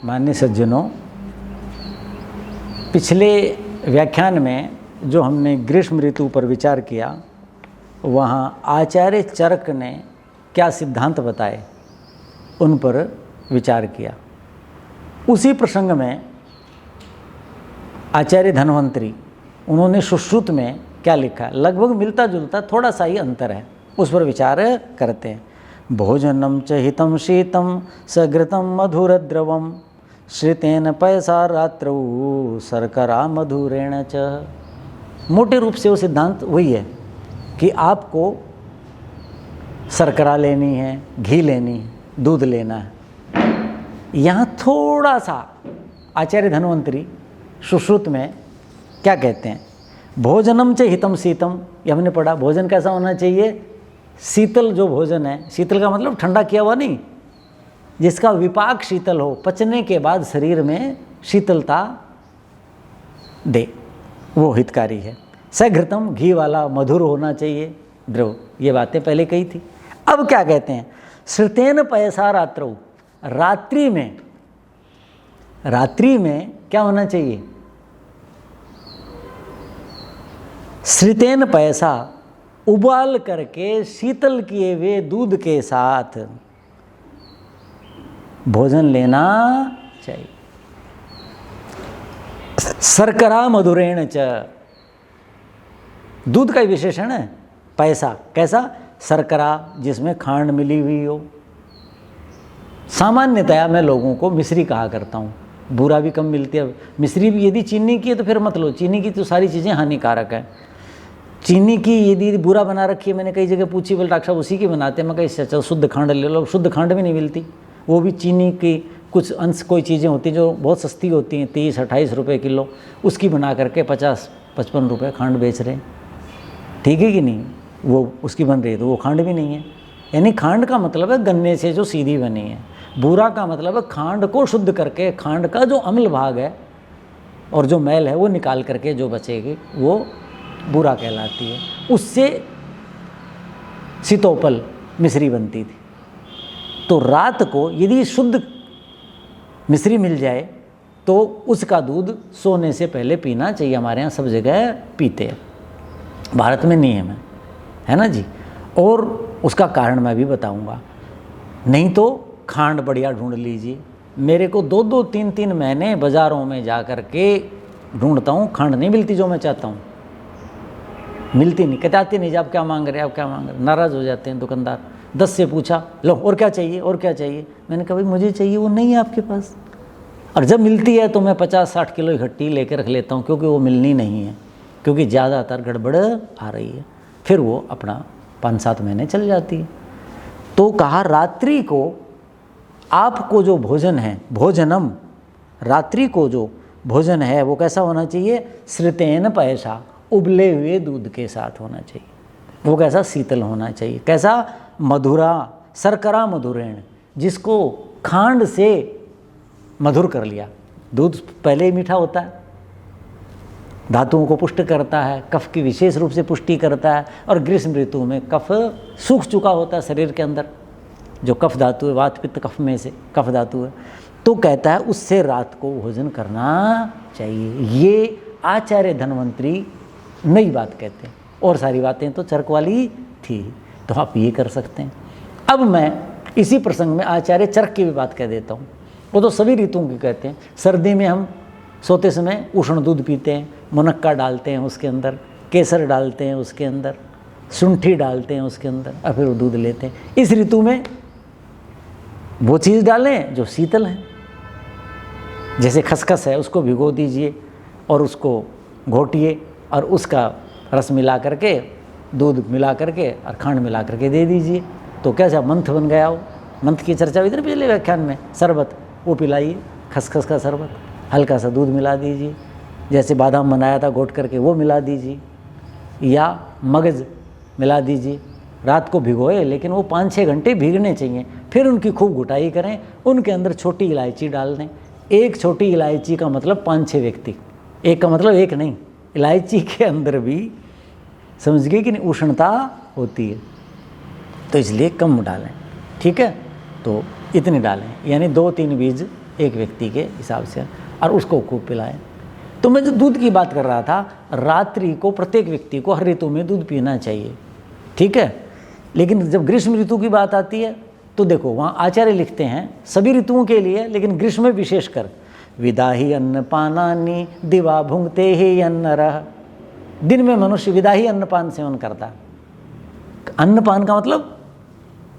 मान्य सज्जनों, पिछले व्याख्यान में जो हमने ग्रीष्म ऋतु पर विचार किया, वहाँ आचार्य चरक ने क्या सिद्धांत बताए उन पर विचार किया। उसी प्रसंग में आचार्य धन्वंतरी, उन्होंने सुश्रुत में क्या लिखा, लगभग मिलता जुलता, थोड़ा सा ही अंतर है, उस पर विचार करते हैं। भोजनम च हितं शीतं सघृतं मधुरद्रवम श्रितेन पयसा रात्रौ शर्करा मधुरेण च। मोटे रूप से वो सिद्धांत वही है कि आपको शर्करा लेनी है, घी लेनी है, दूध लेना है। यहाँ थोड़ा सा आचार्य धन्वंतरी सुश्रुत में क्या कहते हैं, भोजनम च हितं शीतं, ये हमने पढ़ा। भोजन कैसा होना चाहिए, शीतल जो भोजन है, शीतल का मतलब ठंडा किया हुआ नहीं, जिसका विपाक शीतल हो, पचने के बाद शरीर में शीतलता दे, वो हितकारी है। सघृतम, घी वाला, मधुर होना चाहिए द्रव, ये बातें पहले कही थी। अब क्या कहते हैं, श्रितेन पयसा रात्रौ, रात्रि में क्या होना चाहिए, श्रितेन पयसा, उबाल करके शीतल किए हुए दूध के साथ भोजन लेना चाहिए। शर्करा मधुरेण च, दूध का विशेषण है पैसा, कैसा, शर्करा जिसमें खांड मिली हुई हो। सामान्यतया मैं लोगों को मिश्री कहा करता हूँ, बूरा भी कम मिलती है। मिश्री भी यदि चीनी की है तो फिर मत लो, चीनी की तो सारी चीज़ें हानिकारक है। चीनी की यदि बूरा बना रखी है, मैंने कई जगह पूछी, बोले डॉक्टर साहब उसी की बनाते हैं। मैं कहीं चलो शुद्ध खांड ले लो, शुद्ध खांड भी नहीं मिलती, वो भी चीनी की कुछ अंश कोई चीज़ें होती हैं जो बहुत सस्ती होती हैं, 30-28 रुपये किलो, उसकी बना करके 50-55 रुपये खांड बेच रहे हैं। ठीक है कि नहीं, वो उसकी बन रही है तो वो खांड भी नहीं है। यानी खांड का मतलब है गन्ने से जो सीधी बनी है, बूरा का मतलब है खांड को शुद्ध करके, खांड का जो अम्ल भाग है और जो मैल है वो निकाल करके जो बचेगी वो बूरा कहलाती है। उससे सीतोपल मिश्री बनती थी। तो रात को यदि शुद्ध मिश्री मिल जाए तो उसका दूध सोने से पहले पीना चाहिए। हमारे यहाँ सब जगह पीते हैं, भारत में नियम है ना जी। और उसका कारण मैं भी बताऊंगा। नहीं तो खांड बढ़िया ढूंढ लीजिए। मेरे को 2-2, 3-3 महीने बाज़ारों में जा कर के ढूंढता हूँ, खांड नहीं मिलती जो मैं चाहता हूँ, मिलती नहीं। कहते आती नहीं जी, आप क्या मांग रहे हैं, आप क्या मांग रहे हैं। नाराज़ हो जाते हैं दुकानदार। 10 से पूछा, लो और क्या चाहिए, और क्या चाहिए। मैंने कहा भाई मुझे चाहिए, वो नहीं है आपके पास। और जब मिलती है तो मैं 50-60 किलो इकट्ठी लेकर रख लेता हूँ, क्योंकि वो मिलनी नहीं है, क्योंकि ज़्यादातर गड़बड़ आ रही है। फिर वो अपना 5-7 महीने चल जाती है। तो कहा रात्रि को आपको जो भोजन है, भोजनम, रात्रि को जो भोजन है वो कैसा होना चाहिए, श्रितेन पयसा, उबले हुए दूध के साथ होना चाहिए। वो कैसा, शीतल होना चाहिए। कैसा, मधुरा, शर्करा मधुरेण, जिसको खांड से मधुर कर लिया। दूध पहले ही मीठा होता है, धातुओं को पुष्ट करता है, कफ की विशेष रूप से पुष्टि करता है। और ग्रीष्म ऋतु में कफ सूख चुका होता है शरीर के अंदर, जो कफ धातु है, वात पित्त कफ में से कफ धातु है। तो कहता है उससे रात को भोजन करना चाहिए। ये आचार्य धन्वंतरी नई बात कहते हैं, और सारी बातें तो चरक वाली थी। तो आप ये कर सकते हैं। अब मैं इसी प्रसंग में आचार्य चरक की भी बात कह देता हूँ। वो तो सभी ऋतुओं की कहते हैं। सर्दी में हम सोते समय उष्ण दूध पीते हैं, मुनक्का डालते हैं उसके अंदर, केसर डालते हैं उसके अंदर, शुंठी डालते हैं उसके अंदर, और फिर वो दूध लेते हैं। इस ऋतु में वो चीज़ डालें जो शीतल है। जैसे खसखस है, उसको भिगो दीजिए और उसको घोटिए और उसका रस मिला करके, दूध मिला करके और खांड मिला करके दे दीजिए। तो क्या मंथ बन गया हो। मंथ की चर्चा हुई थी पिछले व्याख्यान में। शरबत वो पिलाइए, खसखस का शरबत, हल्का सा दूध मिला दीजिए। जैसे बादाम बनाया था घोट करके वो मिला दीजिए, या मगज मिला दीजिए। रात को भिगोए, लेकिन वो 5-6 घंटे भीगने चाहिए, फिर उनकी खूब घुटाई करें, उनके अंदर छोटी इलायची डाल दें। एक छोटी इलायची का मतलब 5-6 व्यक्ति, एक का मतलब एक नहीं, इलायची के अंदर भी समझ गए कि नहीं उष्णता होती है, तो इसलिए कम डालें, ठीक है। तो इतनी डालें, यानी 2-3 बीज एक व्यक्ति के हिसाब से, और उसको खूब पिलाएं। तो मैं जो दूध की बात कर रहा था, रात्रि को प्रत्येक व्यक्ति को हर ऋतु में दूध पीना चाहिए, ठीक है। लेकिन जब ग्रीष्म ऋतु की बात आती है तो देखो वहाँ आचार्य लिखते हैं सभी ऋतुओं के लिए, लेकिन ग्रीष्म में विशेषकर, विदाही अन्न पानानि दिवा भुंगते ही अन्न रह। दिन में मनुष्य विदाही अन्नपान सेवन करता। अन्नपान का मतलब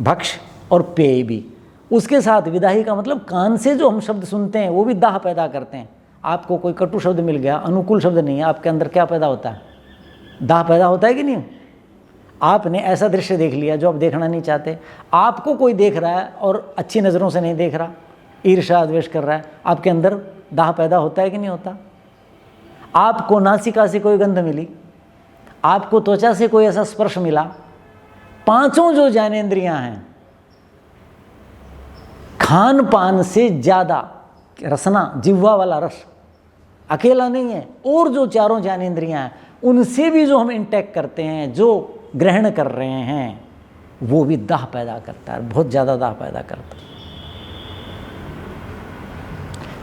भक्ष्य और पेय भी, उसके साथ विदाही का मतलब कान से जो हम शब्द सुनते हैं वो भी दाह पैदा करते हैं। आपको कोई कटु शब्द मिल गया, अनुकूल शब्द नहीं है, आपके अंदर क्या पैदा होता है? दाह पैदा होता है कि नहीं? आपने ऐसा दृश्य देख लिया जो आप देखना नहीं चाहते, आपको कोई देख रहा है और अच्छी नज़रों से नहीं देख रहा, ईर्ष्या द्वेष कर रहा है, आपके अंदर दाह पैदा होता है कि नहीं होता? आपको नासिका से कोई गंध मिली, आपको त्वचा से कोई ऐसा स्पर्श मिला, 5 जो ज्ञानेंद्रियां हैं, खान पान से ज़्यादा रसना, जिह्वा वाला रस अकेला नहीं है, और जो 4 ज्ञानेंद्रियां हैं उनसे भी जो हम इंटेक करते हैं, जो ग्रहण कर रहे हैं, वो भी दाह पैदा करता है, बहुत ज़्यादा दाह पैदा करता है।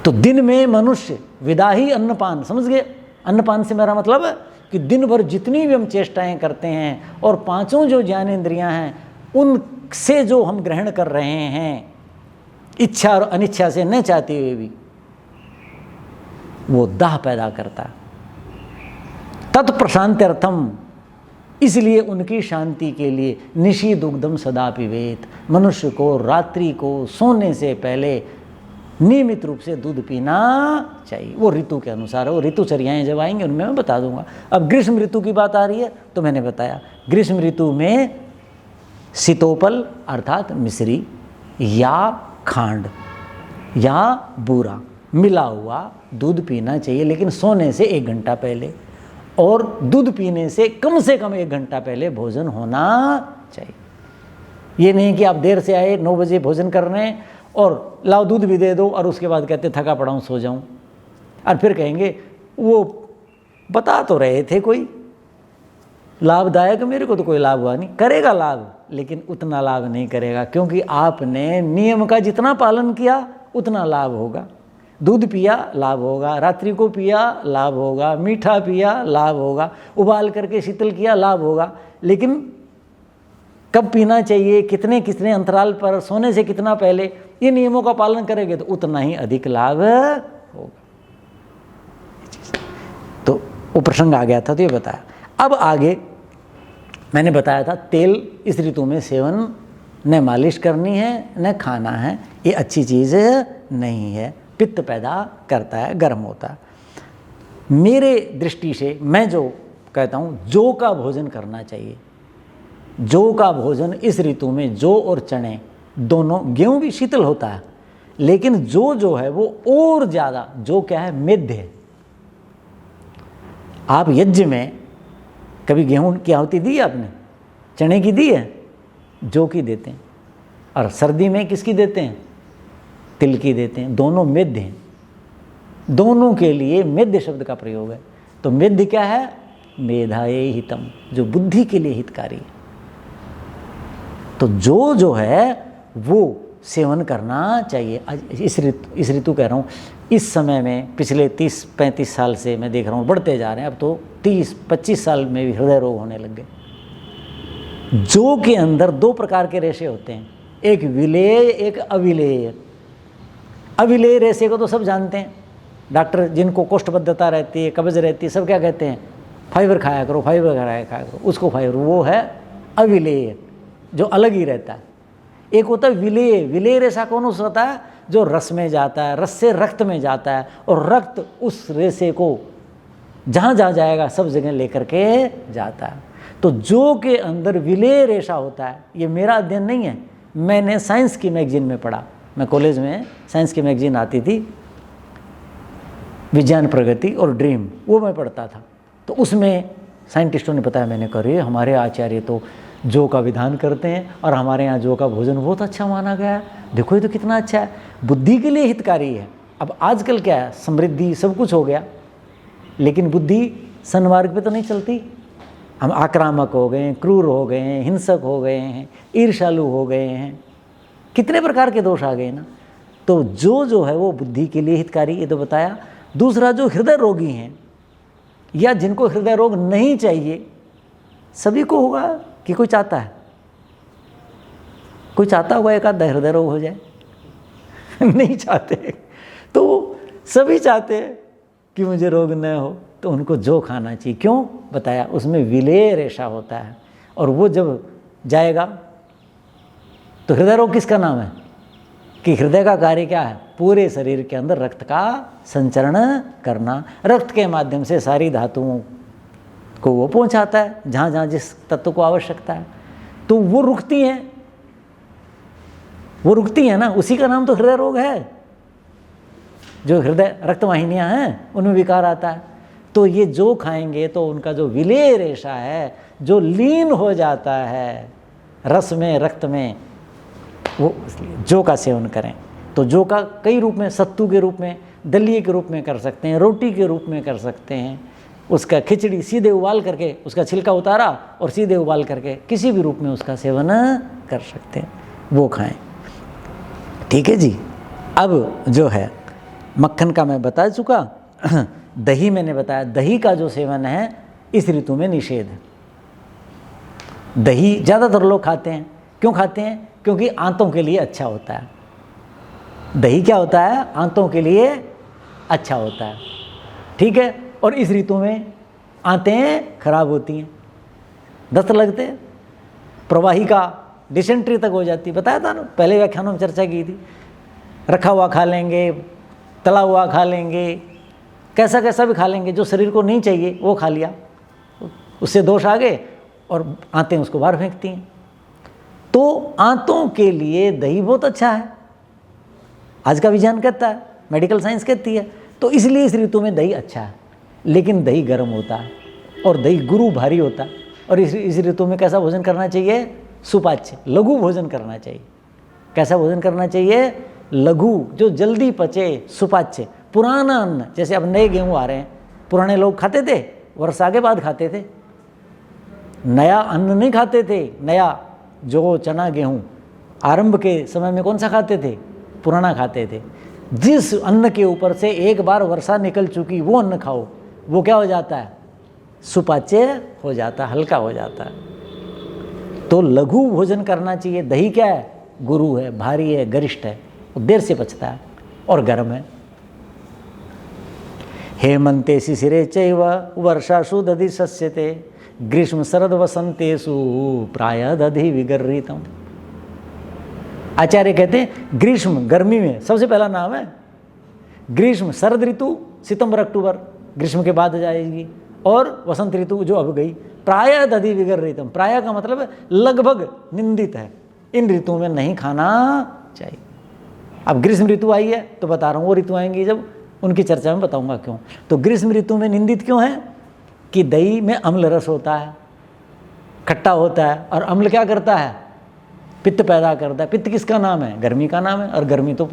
तो दिन में मनुष्य विदाही अन्नपान, समझ गए? अन्नपान से मेरा मतलब है कि दिन भर जितनी भी हम चेष्टाएं करते हैं और 5 जो ज्ञानेंद्रियां हैं उनसे जो हम ग्रहण कर रहे हैं, इच्छा और अनिच्छा से न चाहते हुए भी, वो दाह पैदा करता है। तत्प्रशांत्यर्थम, इसलिए उनकी शांति के लिए निशी दुग्धम सदा पिबेत, मनुष्य को रात्रि को सोने से पहले नियमित रूप से दूध पीना चाहिए। वो ऋतु के अनुसार है, वो ऋतुचर्याएं जब आएंगे उनमें मैं बता दूंगा। अब ग्रीष्म ऋतु की बात आ रही है तो मैंने बताया ग्रीष्म ऋतु में शीतोपल अर्थात मिश्री या खांड या बूरा मिला हुआ दूध पीना चाहिए, लेकिन सोने से 1 घंटा पहले, और दूध पीने से कम 1 घंटा पहले भोजन होना चाहिए। ये नहीं कि आप देर से आए, 9 बजे भोजन कर रहे हैं और लाओ दूध भी दे दो और उसके बाद कहते थका पड़ा हूँ सो जाऊँ, और फिर कहेंगे वो बता तो रहे थे कोई लाभदायक, मेरे को तो कोई लाभ हुआ नहीं। करेगा लाभ, लेकिन उतना लाभ नहीं करेगा, क्योंकि आपने नियम का जितना पालन किया उतना लाभ होगा। दूध पिया लाभ होगा, रात्रि को पिया लाभ होगा, मीठा पिया लाभ होगा, उबाल करके शीतल किया लाभ होगा, लेकिन कब पीना चाहिए, कितने कितने अंतराल पर, सोने से कितना पहले, ये नियमों का पालन करेंगे तो उतना ही अधिक लाभ होगा। तो वो प्रसंग आ गया था तो ये बताया। अब आगे मैंने बताया था तेल इस ऋतु में सेवन न मालिश करनी है न खाना है, ये अच्छी चीज़ नहीं है, पित्त पैदा करता है, गर्म होता है। मेरे दृष्टि से मैं जो कहता हूँ, जौ का भोजन करना चाहिए। जौ का भोजन इस ऋतु में, जौ और चने दोनों, गेहूँ भी शीतल होता है, लेकिन जौ जो है वो और ज़्यादा, जौ क्या है, मेद्य है। आप यज्ञ में कभी गेहूँ की आहुति दी है आपने? चने की दी है? जौ की देते हैं। और सर्दी में किसकी देते हैं? तिल की देते हैं। दोनों मेद्य हैं, दोनों के लिए मेद्य शब्द का प्रयोग है। तो मेद्य क्या है? मेधाये हितम, जो बुद्धि के लिए हितकारी है। तो जो है वो सेवन करना चाहिए। इस ऋतु कह रहा हूँ, इस समय में पिछले 30-35 साल से मैं देख रहा हूँ बढ़ते जा रहे हैं। अब तो 30-25 साल में भी हृदय रोग होने लग गए। जौ के अंदर 2 प्रकार के रेशे होते हैं, एक विलेय, एक अविलेय। अविलेय रेशे को तो सब जानते हैं, डॉक्टर जिनको कोष्ठबद्धता रहती है, कब्ज रहती है, सब क्या कहते हैं? फाइबर खाया करो, फाइबर खाया करो, उसको फाइबर, वो है अविलेय, जो अलग ही रहता है। एक होता है विलेय। विलेय रेशा कौन होता है? जो रस में जाता है, रस से रक्त में जाता है, और रक्त उस रेशे को जहाँ जहाँ जाएगा सब जगह लेकर के जाता है। तो जौ के अंदर विलेय रेशा होता है। ये मेरा अध्ययन नहीं है, मैंने साइंस की मैगजीन में पढ़ा। मैं कॉलेज में साइंस की मैगजीन आती थी, विज्ञान प्रगति और ड्रीम, वो मैं पढ़ता था। तो उसमें साइंटिस्टों ने बताया, मैंने कहा हमारे आचार्य तो जौ का विधान करते हैं, और हमारे यहाँ जौ का भोजन बहुत अच्छा माना गया है। देखो ये तो कितना अच्छा है, बुद्धि के लिए हितकारी है। अब आजकल क्या है, समृद्धि सब कुछ हो गया, लेकिन बुद्धि सन्मार्ग पे तो नहीं चलती। हम आक्रामक हो गए हैं, क्रूर हो गए हैं, हिंसक हो गए हैं, ईर्ष्यालु हो गए हैं, कितने प्रकार के दोष आ गए ना। तो जो है वो बुद्धि के लिए हितकारी, ये तो बताया। दूसरा, जो हृदय रोगी हैं या जिनको हृदय रोग नहीं चाहिए, सभी को होगा कि कोई चाहता है, कोई चाहता होगा एक आधा हृदय रोग हो जाए नहीं चाहते, तो सभी चाहते हैं कि मुझे रोग न हो, तो उनको जौ खाना चाहिए। क्यों बताया, उसमें विलेय रेशा होता है, और वो जब जाएगा तो हृदय रोग किसका नाम है कि हृदय का कार्य क्या है, पूरे शरीर के अंदर रक्त का संचरण करना, रक्त के माध्यम से सारी धातुओं को वो पहुंचाता है जहाँ जहाँ जिस तत्व को आवश्यकता है, तो वो रुकती हैं, वो रुकती है ना, उसी का नाम तो हृदय रोग है। जो हृदय रक्तवाहिनियाँ हैं उनमें विकार आता है, तो ये जो खाएंगे तो उनका जो विलेय रेशा है, जो लीन हो जाता है रस में, रक्त में, वो इसलिए जौ का सेवन करें। तो जौ का कई रूप में, सत्तू के रूप में, दलिए के रूप में कर सकते हैं, रोटी के रूप में कर सकते हैं, उसका खिचड़ी सीधे उबाल करके उसका छिलका उतारा और सीधे उबाल करके किसी भी रूप में उसका सेवन कर सकते हैं, वो खाएं। ठीक है जी। अब जो है मक्खन का मैं बता चुका, दही मैंने बताया, दही का जो सेवन है इस ऋतु में निषेध है। दही ज़्यादातर लोग खाते हैं, क्यों खाते हैं, क्योंकि आंतों के लिए अच्छा होता है। दही क्या होता है, आंतों के लिए अच्छा होता है, ठीक है। और इस ऋतु में आंतें खराब होती हैं, दस्त लगते हैं, प्रवाहिका डिसेंट्री तक हो जाती है, बताया था ना, पहले व्याख्यानों में चर्चा की थी। रखा हुआ खा लेंगे, तला हुआ खा लेंगे, कैसा कैसा भी खा लेंगे, जो शरीर को नहीं चाहिए वो खा लिया, उससे दोष आ गए और आंतें उसको बाहर फेंकती हैं। तो आंतों के लिए दही बहुत अच्छा है, आज का विज्ञान कहता है, मेडिकल साइंस कहती है। तो इसलिए इस ऋतु में दही अच्छा है, लेकिन दही गर्म होता है और दही गुरु भारी होता है। और इस ऋतु में कैसा भोजन करना चाहिए, सुपाच्य लघु भोजन करना चाहिए। कैसा भोजन करना चाहिए, लघु, जो जल्दी पचे, सुपाच्य। पुराना अन्न, जैसे अब नए गेहूँ आ रहे हैं, पुराने लोग खाते थे, वर्षा के बाद खाते थे, नया अन्न नहीं खाते थे। नया जो चना गेहूँ आरंभ के समय में कौन सा खाते थे, पुराना खाते थे। जिस अन्न के ऊपर से एक बार वर्षा निकल चुकी वो अन्न खाओ, वो क्या हो जाता है, सुपाच्य हो जाता है, हल्का हो जाता है। तो लघु भोजन करना चाहिए। दही क्या है, गुरु है, भारी है, गरिष्ठ है, देर से पचता है और गर्म है। हेमंते शिशिरे चैव वर्षासु दधि सस्यते ग्रीष्म शरद वसंतेषु प्रायः दधि विगर्हितम्। आचार्य कहते हैं ग्रीष्म गर्मी में सबसे पहला नाम है ग्रीष्म, शरद ऋतु सितंबर अक्टूबर ग्रीष्म के बाद जाएगी, और वसंत ऋतु जो अब गई, प्रायः दधि विगर्हितम्। प्रायः का मतलब है लगभग निंदित है, इन ऋतुओं में नहीं खाना चाहिए। अब ग्रीष्म ऋतु आई है तो बता रहा हूँ, वो ऋतु आएंगी जब उनकी चर्चा में बताऊंगा क्यों। तो ग्रीष्म ऋतु में निंदित क्यों है कि दही में अम्ल रस होता है, खट्टा होता है, और अम्ल क्या करता है, पित्त पैदा करता है। पित्त किसका नाम है, गर्मी का नाम है, और गर्मी तो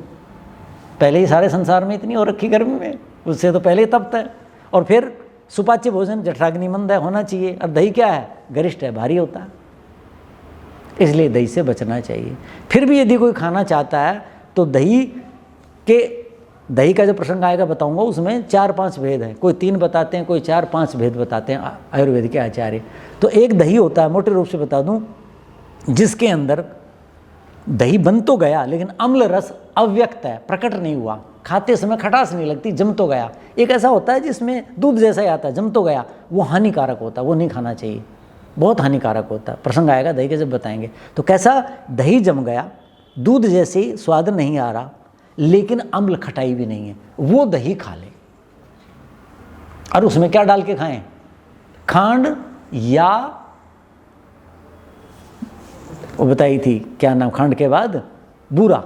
पहले ही सारे संसार में इतनी हो रखी गर्मी में, उससे तो पहले ही तपता है। और फिर सुपाच्य भोजन जठराग्निमंद है, होना चाहिए। और दही क्या है, गरिष्ठ है, भारी होता है, इसलिए दही से बचना चाहिए। फिर भी यदि कोई खाना चाहता है तो दही का जो प्रसंग आएगा बताऊंगा, उसमें 4-5 भेद हैं, कोई 3 बताते हैं, कोई 4-5 भेद बताते हैं आयुर्वेद के आचार्य। तो एक दही होता है, मोटे रूप से बता दूं, जिसके अंदर दही बन तो गया लेकिन अम्ल रस अव्यक्त है, प्रकट नहीं हुआ, खाते समय खटास नहीं लगती, जम तो गया। एक ऐसा होता है जिसमें दूध जैसा ही आता है, जम तो गया, वो हानिकारक होता है, वो नहीं खाना चाहिए, बहुत हानिकारक होता है। प्रसंग आएगा दही के जब बताएंगे। तो कैसा दही जम गया, दूध जैसे स्वाद नहीं आ रहा लेकिन अम्ल खटाई भी नहीं है, वो दही खा ले। और उसमें क्या डाल के खाएं, खांड या वो बताई थी क्या नाम, खांड के बाद बूरा,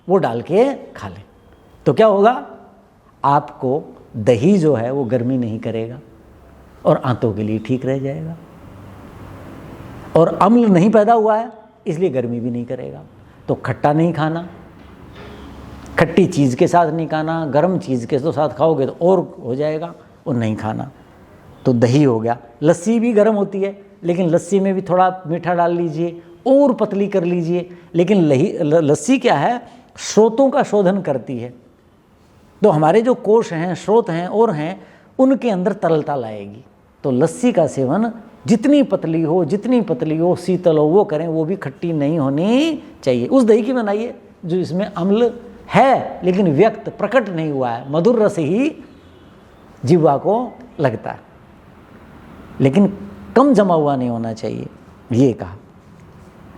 वो डाल के खा ले। तो क्या होगा, आपको दही जो है वो गर्मी नहीं करेगा और आंतों के लिए ठीक रह जाएगा। और अम्ल नहीं पैदा हुआ है इसलिए गर्मी भी नहीं करेगा। तो खट्टा नहीं खाना, खट्टी चीज़ के साथ नहीं खाना, गर्म चीज़ के तो साथ खाओगे तो और हो जाएगा, और नहीं खाना। तो दही हो गया। लस्सी भी गर्म होती है, लेकिन लस्सी में भी थोड़ा मीठा डाल लीजिए और पतली कर लीजिए। लेकिन लस्सी क्या है, स्रोतों का शोधन करती है। तो हमारे जो कोष हैं, स्रोत हैं और हैं, उनके अंदर तरलता लाएगी। तो लस्सी का सेवन जितनी पतली हो, शीतल हो, वो करें। वो भी खट्टी नहीं होनी चाहिए। उस दही की बनाइए जो इसमें अम्ल है लेकिन व्यक्त प्रकट नहीं हुआ है, मधुर रस ही जीवा को लगता है, लेकिन कम जमा हुआ नहीं होना चाहिए, ये कहा।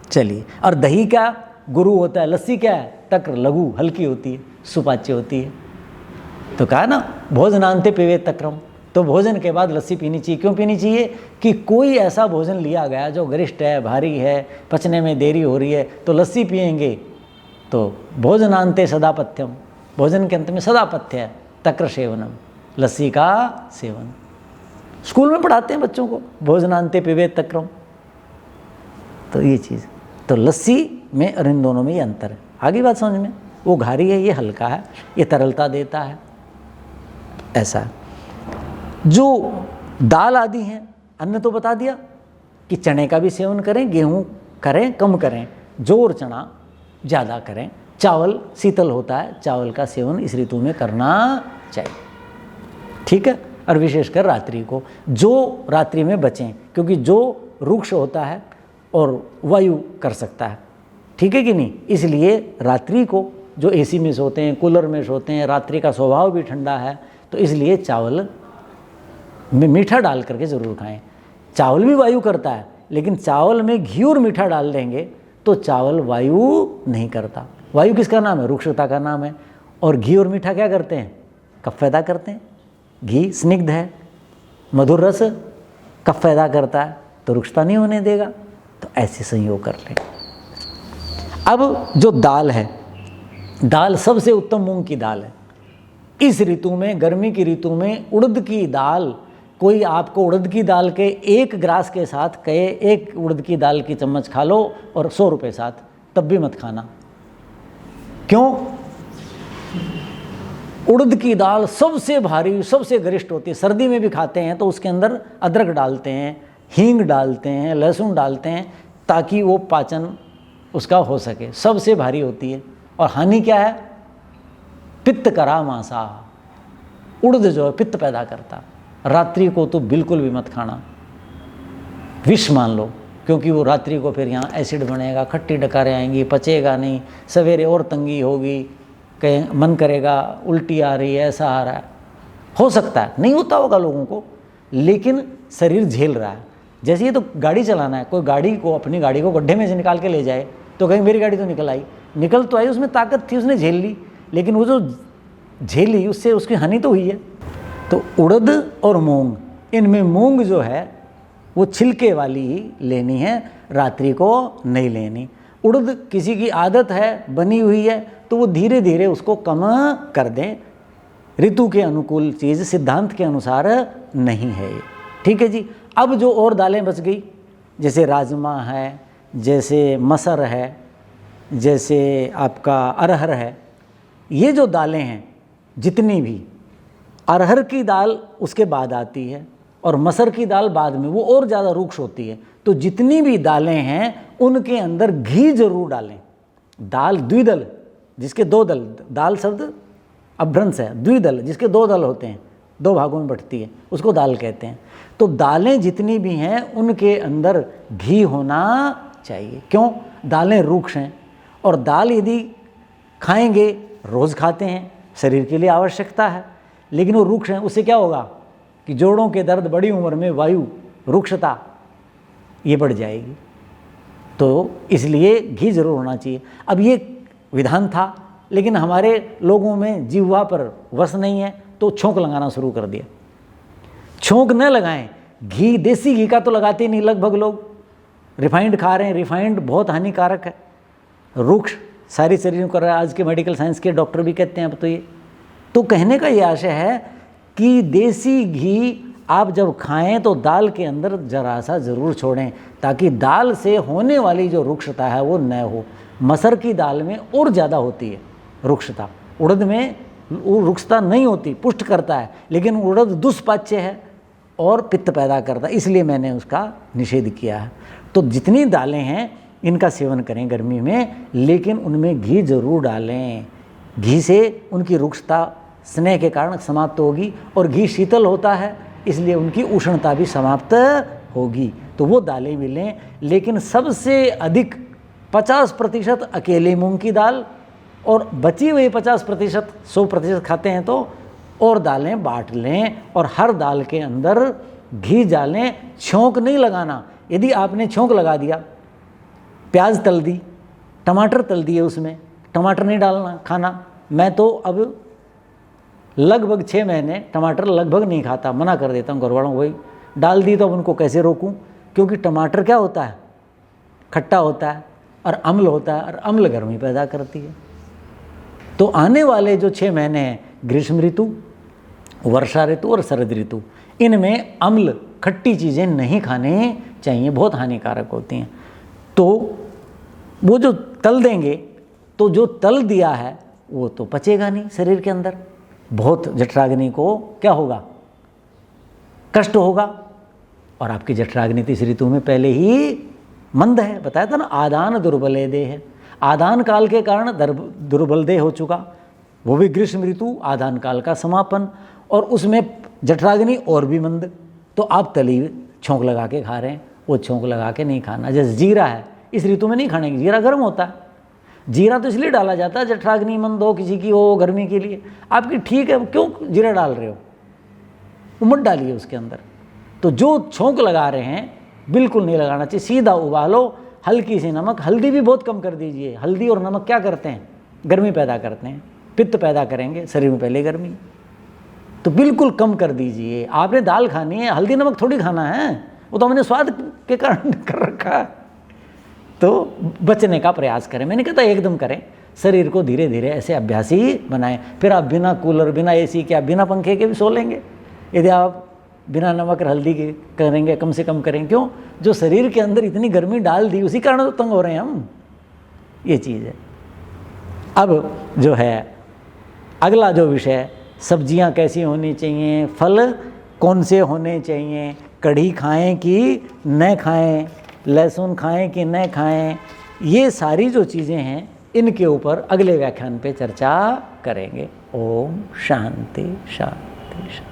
चलिए, और दही का गुरु होता है, लस्सी क्या है, तक्र, लघु, हल्की होती है, सुपाच्य होती है। तो कहा ना, भोजनांते पिबेत तक्रम, तो भोजन के बाद लस्सी पीनी चाहिए। क्यों पीनी चाहिए? कि कोई ऐसा भोजन लिया गया जो गरिष्ठ है, भारी है, पचने में देरी हो रही है, तो लस्सी पिएंगे तो भोजनांते सदापथ्यम, भोजन के अंत में सदापथ्य है तक्र सेवनम, लस्सी का सेवन। स्कूल में पढ़ाते हैं बच्चों को, भोजनांते पिबेत तक्रम। तो ये चीज़, तो लस्सी में और इन दोनों में ये अंतर है। आगे बात समझ में, वो भारी है, ये हल्का है, ये तरलता देता है, ऐसा है। जो दाल आदि हैं, अन्न तो बता दिया कि चने का भी सेवन करें, गेहूं करें, कम करें, जोर चना ज़्यादा करें। चावल शीतल होता है, चावल का सेवन इस ऋतु में करना चाहिए, ठीक है। और विशेषकर रात्रि को, जो रात्रि में बचें, क्योंकि जो रुक्ष होता है और वायु कर सकता है, ठीक है कि नहीं। इसलिए रात्रि को जो एसी में सोते हैं, कूलर में सोते हैं, रात्रि का स्वभाव भी ठंडा है, तो इसलिए चावल में मीठा डाल करके ज़रूर खाएं। चावल भी वायु करता है, लेकिन चावल में घी और मीठा डाल देंगे तो चावल वायु नहीं करता। वायु किसका नाम है? रुक्षता का नाम है। और घी और मीठा क्या करते हैं? कफ पैदा करते हैं। घी स्निग्ध है, मधुर रस कफ पैदा करता है, तो रुक्षता नहीं होने देगा। तो ऐसे संयोग कर लें। अब जो दाल है, दाल सबसे उत्तम मूंग की दाल है। इस ऋतु में, गर्मी की ऋतु में उड़द की दाल, कोई आपको उड़द की दाल के एक ग्रास के साथ कहे एक उड़द की दाल की चम्मच खा लो और 100 रुपये साथ, तब भी मत खाना। क्यों? उड़द की दाल सबसे भारी, सबसे गरिष्ठ होती है। सर्दी में भी खाते हैं तो उसके अंदर अदरक डालते हैं, हींग डालते हैं, लहसुन डालते हैं, ताकि वो पाचन उसका हो सके। सबसे भारी होती है। और हानि क्या है? पित्त करा मांसा, उड़द जो है पित्त पैदा करता। रात्रि को तो बिल्कुल भी मत खाना, विष मान लो, क्योंकि वो रात्रि को फिर यहाँ एसिड बनेगा, खट्टी डकारें आएंगी, पचेगा नहीं, सवेरे और तंगी होगी, कहीं मन करेगा उल्टी आ रही है, ऐसा आ रहा है। हो सकता है नहीं होता होगा लोगों को, लेकिन शरीर झेल रहा है। जैसे ये तो गाड़ी चलाना है, कोई गाड़ी को, अपनी गाड़ी को गड्ढे में से निकाल के ले जाए तो कहीं मेरी गाड़ी तो निकल तो आई, उसमें ताकत थी, उसने झेल ली, लेकिन वो जो झेली उससे उसकी हानि तो हुई है। तो उड़द और मूंग, इनमें मूंग जो है वो छिलके वाली ही लेनी है, रात्रि को नहीं लेनी। उड़द किसी की आदत है, बनी हुई है, तो वो धीरे धीरे उसको कम कर दें। ऋतु के अनुकूल चीज़ सिद्धांत के अनुसार नहीं है ये, ठीक है जी। अब जो और दालें बच गई, जैसे राजमा है, जैसे मसर है, जैसे आपका अरहर है, ये जो दालें हैं जितनी भी, अरहर की दाल उसके बाद आती है और मसर की दाल बाद में, वो और ज़्यादा रुक्ष होती है। तो जितनी भी दालें हैं उनके अंदर घी जरूर डालें। दाल द्विदल, जिसके 2 दल, दाल शब्द अभ्रंश है, द्विदल जिसके 2 दल होते हैं, 2 भागों में बंटती है, उसको दाल कहते हैं। तो दालें जितनी भी हैं उनके अंदर घी होना चाहिए। क्यों? दालें रुक्ष हैं, और दाल यदि खाएंगे, रोज़ खाते हैं, शरीर के लिए आवश्यकता है, लेकिन वो रुक्ष हैं, उससे क्या होगा कि जोड़ों के दर्द, बड़ी उम्र में वायु रुक्षता ये बढ़ जाएगी। तो इसलिए घी जरूर होना चाहिए। अब ये विधान था, लेकिन हमारे लोगों में जिह्वा पर वश नहीं है, तो छोंक लगाना शुरू कर दिया। छोंक न लगाएं, घी, देसी घी का तो लगाते ही नहीं लगभग लोग, रिफाइंड खा रहे हैं। रिफाइंड बहुत हानिकारक है, रुक्ष सारी शरीर को कर रहा है। आज के मेडिकल साइंस के डॉक्टर भी कहते हैं अब तो ये। तो कहने का ये आशय है कि देसी घी आप जब खाएं तो दाल के अंदर जरा सा ज़रूर छोड़ें, ताकि दाल से होने वाली जो रुक्षता है वो न हो। मसर की दाल में और ज़्यादा होती है रुक्षता, उड़द में वो रुक्षता नहीं होती, पुष्ट करता है, लेकिन उड़द दुष्पाच्य है और पित्त पैदा करता है, इसलिए मैंने उसका निषेध किया है। तो जितनी दालें हैं इनका सेवन करें गर्मी में, लेकिन उनमें घी जरूर डालें। घी से उनकी रुक्षता स्नेह के कारण समाप्त होगी, और घी शीतल होता है इसलिए उनकी उष्णता भी समाप्त होगी। तो वो दालें भी लें, लेकिन सबसे अधिक 50% अकेले मूंग की दाल, और बची हुई 50% 100% खाते हैं तो और दालें बांट लें, और हर दाल के अंदर घी डालें। छौंक नहीं लगाना। यदि आपने छौंक लगा दिया, प्याज तल दी, टमाटर तल दिए, उसमें टमाटर नहीं डालना खाना। मैं तो अब लगभग 6 महीने टमाटर लगभग नहीं खाता, मना कर देता हूँ घर वालों को। भाई डाल दी तो अब उनको कैसे रोकूं, क्योंकि टमाटर क्या होता है, खट्टा होता है और अम्ल होता है, और अम्ल गर्मी पैदा करती है। तो आने वाले जो 6 महीने हैं, ग्रीष्म ऋतु, वर्षा ऋतु और शरद ऋतु, इनमें अम्ल खट्टी चीज़ें नहीं खाने चाहिए, बहुत हानिकारक होती हैं। तो वो जो तल देंगे तो जो तल दिया है वो तो पचेगा नहीं शरीर के अंदर, बहुत जठराग्नि को क्या होगा, कष्ट होगा। और आपकी जठराग्नि इस ऋतु में पहले ही मंद है, बताया था ना, आदान दुर्बले देह है। आदान काल के कारण दुर्बल देह हो चुका, वो भी ग्रीष्म ऋतु, आदान काल का समापन, और उसमें जठराग्नि और भी मंद। तो आप तली छौंक लगा के खा रहे हैं, वो छौंक लगा के नहीं खाना। जैसे जीरा है, इस ऋतु में नहीं खाने की, जीरा गर्म होता है। जीरा तो इसलिए डाला जाता है जठराग्नि मंद हो, किसी की हो, गर्मी के लिए। आपकी ठीक है, क्यों जीरा डाल रहे हो, मत डालिए उसके अंदर। तो जो छौंक लगा रहे हैं बिल्कुल नहीं लगाना चाहिए, सीधा उबालो, हल्की सी नमक, हल्दी भी बहुत कम कर दीजिए। हल्दी और नमक क्या करते हैं, गर्मी पैदा करते हैं, पित्त पैदा करेंगे शरीर में, पहले गर्मी, तो बिल्कुल कम कर दीजिए। आपने दाल खानी है, हल्दी नमक थोड़ी खाना है, वो तो हमने स्वाद के कारण कर रखा है। तो बचने का प्रयास करें, मैंने कहता एकदम करें, शरीर को धीरे धीरे ऐसे अभ्यासी बनाएं। फिर आप बिना कूलर, बिना एसी के, आप बिना पंखे के भी सो लेंगे, यदि आप बिना नमक और हल्दी के करेंगे, कम से कम करें। क्यों, जो शरीर के अंदर इतनी गर्मी डाल दी, उसी कारण तो तंग हो रहे हैं हम, ये चीज़ है। अब जो है अगला जो विषय, सब्जियां कैसी होनी चाहिए, फल कौन से होने चाहिए, कढ़ी खाएं कि न खाएं, लहसुन खाएं कि न खाएं, ये सारी जो चीज़ें हैं इनके ऊपर अगले व्याख्यान पे चर्चा करेंगे। ओम शांति शांति शांति।